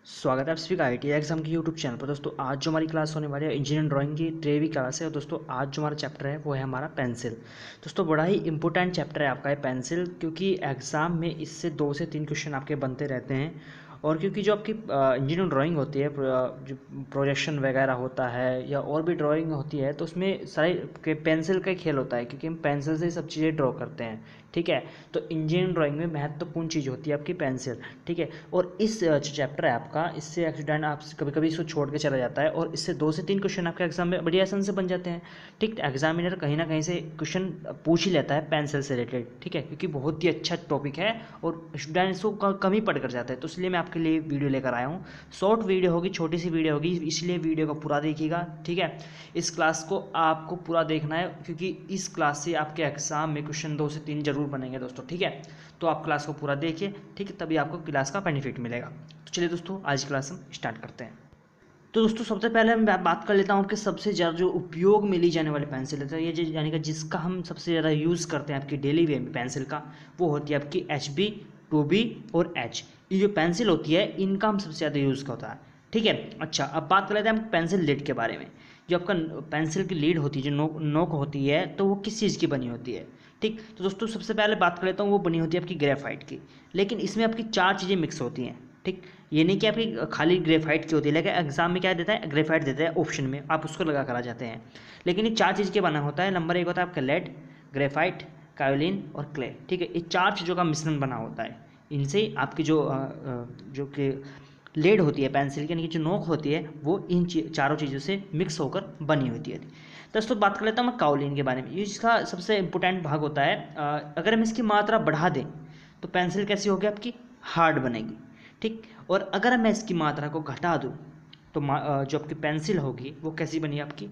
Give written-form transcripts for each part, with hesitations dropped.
स्वागत है आप सभी का आई टी एग्जाम के यूट्यूब चैनल पर। दोस्तों आज जो हमारी क्लास होने वाली है इंजीनियरिंग ड्राइंग की 13वीं क्लास है। और दोस्तों आज जो हमारा चैप्टर है वो है हमारा पेंसिल। दोस्तों बड़ा ही इंपॉर्टेंट चैप्टर है आपका ये पेंसिल, क्योंकि एग्जाम में इससे 2 से 3 क्वेश्चन आपके बनते रहते हैं। और क्योंकि जो आपकी इंजीनियरिंग ड्राइंग होती है, जो प्रोजेक्शन वगैरह होता है या और भी ड्राइंग होती है, तो उसमें सारे पेंसिल का ही खेल होता है, क्योंकि हम पेंसिल से ही सब चीज़ें ड्रॉ करते हैं। ठीक है, तो इंजीनियरिंग ड्राइंग में महत्वपूर्ण चीज़ होती है आपकी पेंसिल। ठीक है, और इस जो चैप्टर है आपका, इससे एक्सीडेंट आप कभी कभी इसको छोड़ के चला जाता है और इससे 2 से 3 क्वेश्चन आपके एग्जाम में बड़ी आसान से बन जाते हैं। ठीक, एग्जामिनर कहीं ना कहीं से क्वेश्चन पूछ ही लेता है पेंसिल से रिलेटेड। ठीक है, क्योंकि बहुत ही अच्छा टॉपिक है और स्टूडेंट इसको कम ही पढ़ कर जाते हैं, तो इसलिए मैं आपके लिए वीडियो लेकर आया हूँ। शॉर्ट वीडियो होगी, छोटी सी वीडियो होगी, इसलिए वीडियो को पूरा देखिएगा। ठीक है, इस क्लास को आपको पूरा देखना है, क्योंकि इस क्लास से आपके एग्जाम में क्वेश्चन 2 से 3 जरूर बनेंगे दोस्तों। ठीक है, तो आप क्लास को पूरा देखिए। ठीक है, तभी आपको क्लास का बेनिफिट मिलेगा। तो चलिए दोस्तों आज क्लास हम स्टार्ट करते हैं। तो दोस्तों सबसे पहले मैं बात कर लेता हूँ आपके सबसे ज़्यादा जो उपयोग में ली जाने वाली पेंसिल है, ये यानी कि जिसका हम सबसे ज़्यादा यूज़ करते हैं आपकी डेली वे में पेंसिल का, वो होती है आपकी HB, 2B और H। ये जो पेंसिल होती है इनका हम सबसे ज़्यादा यूज़ होता है। ठीक है, अच्छा अब बात कर लेते हैं हम पेंसिल लीड के बारे में। जो आपका पेंसिल की लीड होती है, जो नोक होती है, तो वो किस चीज़ की बनी होती है। ठीक, तो दोस्तों सबसे पहले बात कर लेता हूँ, वो बनी होती है आपकी ग्रेफाइट की। लेकिन इसमें आपकी 4 चीज़ें मिक्स होती हैं। ठीक, ये नहीं कि आपकी खाली ग्रेफाइट की होती है, लेकिन एग्जाम में क्या देता है, ग्रेफाइट देता है ऑप्शन में, आप उसको लगा कर आ जाते हैं। लेकिन ये 4 चीज़ के बना होता है। नंबर 1 होता है आपका लेड, ग्रेफाइट, कायोलिन और क्ले। ठीक है, ये 4 चीज़ों का मिश्रण बना होता है। इनसे आपकी जो कि लेड होती है पेंसिल की, यानी कि जो नोक होती है, वो इन चारों चीज़ों से मिक्स होकर बनी होती है। दोस्तों बात कर लेता हूँ मैं काउलिन के बारे में। ये इसका सबसे इंपॉर्टेंट भाग होता है। अगर हम इसकी मात्रा बढ़ा दें तो पेंसिल कैसी होगी आपकी, हार्ड बनेगी। ठीक, और अगर मैं इसकी मात्रा को घटा दूँ तो जो आपकी पेंसिल होगी वो कैसी बनी आपकी,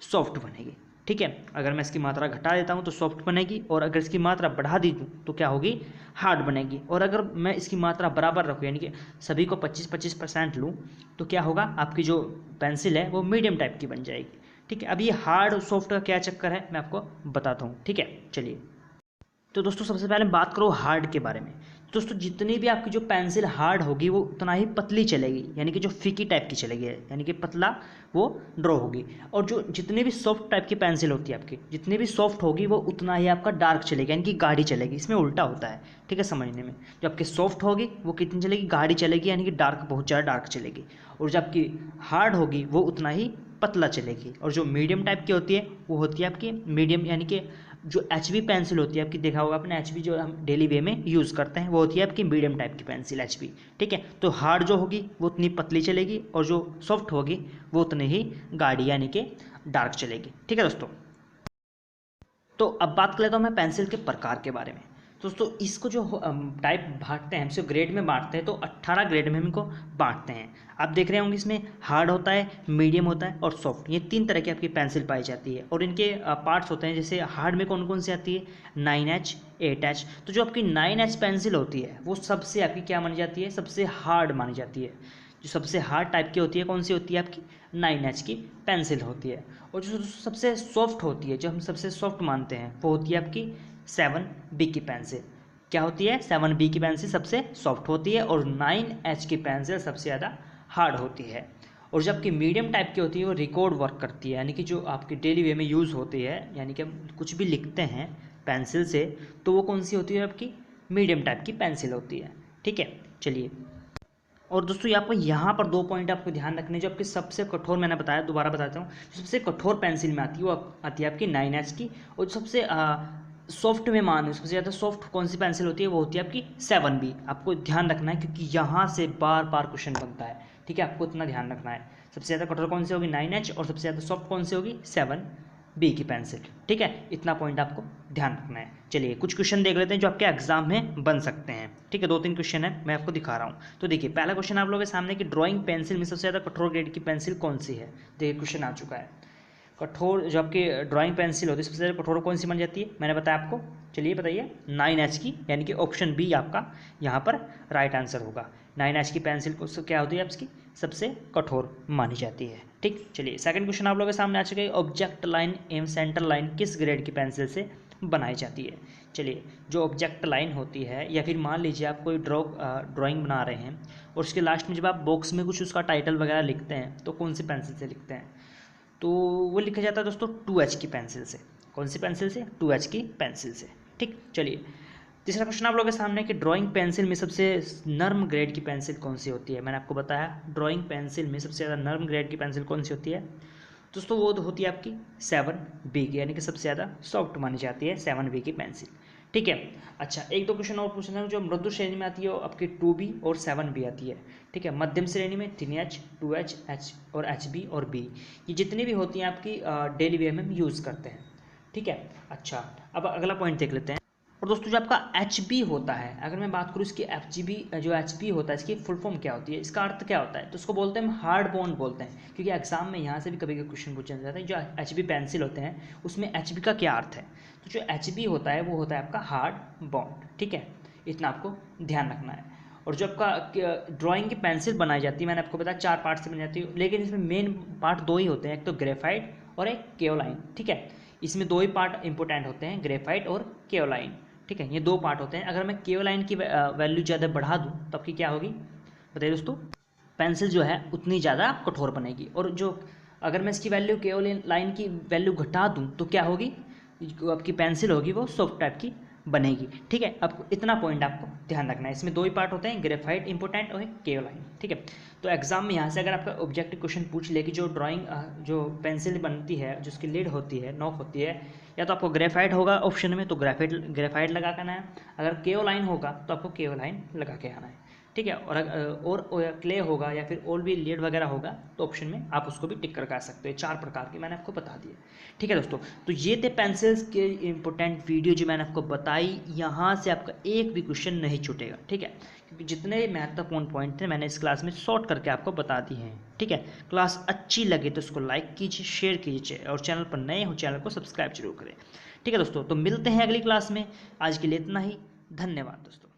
सॉफ्ट बनेगी। ठीक है, अगर मैं इसकी मात्रा घटा देता हूँ तो सॉफ्ट बनेगी, और अगर इसकी मात्रा बढ़ा दी दूँ तो क्या होगी, हार्ड बनेगी। और अगर मैं इसकी मात्रा बराबर रखूँ, यानी कि सभी को 25-25% लूँ, तो क्या होगा, आपकी जो पेंसिल है वो मीडियम टाइप की बन जाएगी। ठीक है, अब ये हार्ड और सॉफ्ट का क्या चक्कर है मैं आपको बताता हूँ। ठीक है, चलिए। तो दोस्तों सबसे पहले बात करो हार्ड के बारे में। दोस्तों जितनी भी आपकी जो पेंसिल हार्ड होगी वो उतना ही पतली चलेगी, यानी कि जो फीकी टाइप की चलेगी, यानी कि पतला वो ड्रॉ होगी। और जो जितनी भी सॉफ्ट टाइप की पेंसिल होती है आपकी, जितनी भी सॉफ्ट होगी वो उतना ही आपका डार्क चलेगी, यानी कि गाढ़ी चलेगी। इसमें उल्टा होता है। ठीक है, समझने में, जो आपकी सॉफ्ट होगी वो कितनी चलेगी, गाढ़ी चलेगी, यानी कि डार्क, बहुत ज़्यादा डार्क चलेगी। और जो आपकी हार्ड होगी वो उतना ही पतला चलेगी। और जो मीडियम टाइप की होती है वो होती है आपकी मीडियम, यानी कि जो HB पेंसिल होती है आपकी, देखा होगा आपने HB जो हम डेली वे में यूज़ करते हैं, वो होती है आपकी मीडियम टाइप की पेंसिल HB। ठीक है, तो हार्ड जो होगी वो उतनी पतली चलेगी, और जो सॉफ्ट होगी वो उतनी ही गाढ़ी, यानी कि डार्क चलेगी। ठीक है दोस्तों, तो अब बात कर लेता हूँ मैं पेंसिल के प्रकार के बारे में। दोस्तों इसको जो टाइप बांटते हैं, हम इसे ग्रेड में बांटते हैं, तो 18 ग्रेड में हम इनको बांटते हैं। आप देख रहे होंगे इसमें हार्ड होता है, मीडियम होता है और सॉफ्ट, ये 3 तरह की आपकी पेंसिल पाई जाती है। और इनके पार्ट्स होते हैं, जैसे हार्ड में कौन कौन सी आती है, 9H, 8H। तो जो आपकी 9H पेंसिल होती है वो सबसे आपकी क्या मानी जाती है, सबसे हार्ड मानी जाती है। जो सबसे हार्ड टाइप की होती है कौन सी होती है आपकी, 9H की पेंसिल होती है। और जो सबसे सॉफ्ट होती है, जो हम सबसे सॉफ्ट मानते हैं, वो होती है आपकी 7B की पेंसिल। क्या होती है, 7B की पेंसिल सबसे सॉफ्ट होती है, और 9H की पेंसिल सबसे ज़्यादा हार्ड होती है। और जो आपकी मीडियम टाइप की होती है वो रिकॉर्ड वर्क करती है, यानी कि जो आपकी डेली वे में यूज़ होती है, यानी कि हम कुछ भी लिखते हैं पेंसिल से, तो वो कौन सी होती है आपकी, मीडियम टाइप की पेंसिल होती है। ठीक है, चलिए। और दोस्तों यहाँ पर 2 पॉइंट आपको ध्यान रखने, जो आपकी सबसे कठोर, मैंने बताया, दोबारा बताता हूँ, जो सबसे कठोर पेंसिल में आती है वो आती है आपकी 9H की। और जो सबसे सॉफ्ट में सबसे ज़्यादा सॉफ्ट कौन सी पेंसिल होती है, वो होती है आपकी 7B। आपको ध्यान रखना है, क्योंकि यहाँ से बार बार क्वेश्चन बनता है। ठीक है, आपको इतना ध्यान रखना है, सबसे ज़्यादा कठोर कौन सी होगी, 9H, और सबसे ज़्यादा सॉफ्ट कौन सी होगी, 7B की पेंसिल। ठीक है, इतना पॉइंट आपको ध्यान रखना है। चलिए कुछ क्वेश्चन देख लेते हैं जो आपके एग्जाम में बन सकते हैं। ठीक है, 2-3 क्वेश्चन है, मैं आपको दिखा रहा हूँ। तो देखिए पहला क्वेश्चन आप लोगों के सामने कि ड्राइंग पेंसिल में सबसे ज़्यादा कठोर ग्रेड की पेंसिल कौन सी है। देखिए क्वेश्चन आ चुका है। कठोर जो आपकी ड्राइंग पेंसिल होती है सबसे ज़्यादा कठोर कौन सी बन जाती है, मैंने बताया आपको। चलिए बताइए, 9H की, यानी कि ऑप्शन बी आपका यहाँ पर राइट आंसर होगा। 9H की पेंसिल को क्या होती है आपकी, सबसे कठोर मानी जाती है। ठीक, चलिए सेकंड क्वेश्चन आप लोगों के सामने आ चुका है। ऑब्जेक्ट लाइन एवं सेंटर लाइन किस ग्रेड की पेंसिल से बनाई जाती है। चलिए, जो ऑब्जेक्ट लाइन होती है, या फिर मान लीजिए आप कोई ड्राइंग बना रहे हैं और उसके लास्ट में जब आप बॉक्स में कुछ उसका टाइटल वगैरह लिखते हैं तो कौन सी पेंसिल से लिखते हैं? तो वो लिखा जाता है दोस्तों 2H की पेंसिल से। कौन सी पेंसिल से? 2H की पेंसिल से। ठीक, चलिए तीसरा क्वेश्चन आप लोगों के सामने कि ड्राइंग पेंसिल में सबसे नर्म ग्रेड की पेंसिल कौन सी होती है? मैंने आपको बताया ड्राइंग पेंसिल में सबसे ज़्यादा नर्म ग्रेड की पेंसिल कौन सी होती है दोस्तों? वो होती है आपकी 7B की, यानी कि सबसे ज़्यादा सॉफ्ट मानी जाती है 7B की पेंसिल। ठीक है, अच्छा एक दो क्वेश्चन और पूछना है। जो मृदु श्रेणी में आती है वो आपकी 2B और 7B आती है। ठीक है, मध्यम श्रेणी में 3H, 2H, H और HB और B, ये जितनी भी होती हैं आपकी डेली वेयर में हम यूज़ करते हैं। ठीक है, अच्छा अब अगला पॉइंट देख लेते हैं। और दोस्तों जो आपका HB होता है, अगर मैं बात करूँ इसकी FGB, जो HB होता है इसकी फुल फॉर्म क्या होती है, इसका अर्थ क्या होता है? तो उसको बोलते हैं हम हार्ड बॉन्ड बोलते हैं, क्योंकि एग्जाम में यहाँ से भी कभी कभी क्वेश्चन पूछा जाता है जो HB पेंसिल होते हैं उसमें HB का क्या अर्थ है। तो जो HB होता है वो होता है आपका हार्ड बॉन्ड। ठीक है, इतना आपको ध्यान रखना है। और जो आपका ड्राइंग की पेंसिल बनाई जाती है, मैंने आपको बताया 4 पार्ट से बन जाती है, लेकिन इसमें मेन पार्ट 2 ही होते हैं, एक तो ग्रेफाइट और एक केओलाइन। ठीक है, इसमें 2 ही पार्ट इंपॉर्टेंट होते हैं, ग्रेफाइट और केओलाइन। ठीक है, ये 2 पार्ट होते हैं। अगर मैं केओलाइन की वैल्यू ज़्यादा बढ़ा दूँ तो आपकी क्या होगी बताइए दोस्तों? पेंसिल जो है उतनी ज़्यादा कठोर बनेगी। और जो अगर मैं इसकी वैल्यू केओलाइन की वैल्यू घटा दूँ तो क्या होगी? जो आपकी पेंसिल होगी वो सॉफ्ट टाइप की बनेगी। ठीक है, आपको इतना पॉइंट आपको ध्यान रखना है। इसमें 2 ही पार्ट होते हैं, ग्रेफाइट इंपॉर्टेंट और केओलाइन। ठीक है, तो एग्जाम में यहाँ से अगर आपका ऑब्जेक्टिव क्वेश्चन पूछ ले कि जो ड्राइंग जो पेंसिल बनती है, जो उसकी लिड होती है, नोक होती है, या तो आपको ग्रेफाइट होगा ऑप्शन में तो ग्रेफाइट लगा के आना है, अगर केओलाइन होगा तो आपको केओलाइन लगा के आना है। ठीक है, और क्ले होगा या फिर ओल भी लीड वगैरह होगा तो ऑप्शन में आप उसको भी टिक करके आ सकते हो। 4 प्रकार के मैंने आपको बता दिए। ठीक है दोस्तों, तो ये थे पेंसिल्स के इंपॉर्टेंट वीडियो जो मैंने आपको बताई। यहाँ से आपका एक भी क्वेश्चन नहीं छूटेगा। ठीक है, क्योंकि जितने महत्वपूर्ण पॉइंट थे मैंने इस क्लास में शॉर्ट करके आपको बता दिए हैं। ठीक है, क्लास अच्छी लगे तो उसको लाइक कीजिए, शेयर कीजिए, और चैनल पर नए हो चैनल को सब्सक्राइब जरूर करें। ठीक है दोस्तों, तो मिलते हैं अगली क्लास में। आज के लिए इतना ही, धन्यवाद दोस्तों।